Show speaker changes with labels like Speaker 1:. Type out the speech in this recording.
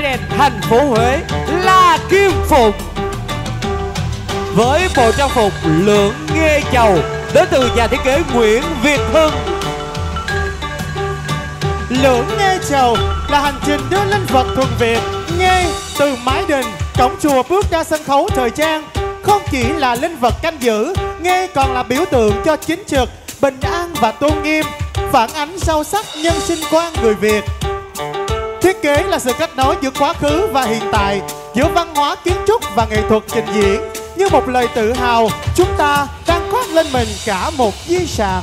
Speaker 1: đèn thành phố Huế là Kim Phụng. Với bộ trang phục Lưỡng Nghê Chầu đến từ nhà thiết kế Nguyễn Việt Hưng.
Speaker 2: Lưỡng Nghê Chầu là hành trình đưa linh vật thuần Việt Nghê từ mái đình, cổng chùa bước ra sân khấu thời trang. Không chỉ là linh vật canh giữ, Nghê còn là biểu tượng cho chính trực, bình an và tôn nghiêm, phản ánh sâu sắc nhân sinh quan người Việt. Thiết kế là sự kết nối giữa quá khứ và hiện tại, giữa văn hóa kiến trúc và nghệ thuật trình diễn. Như một lời tự hào, chúng ta đang khoác lên mình cả một di sản.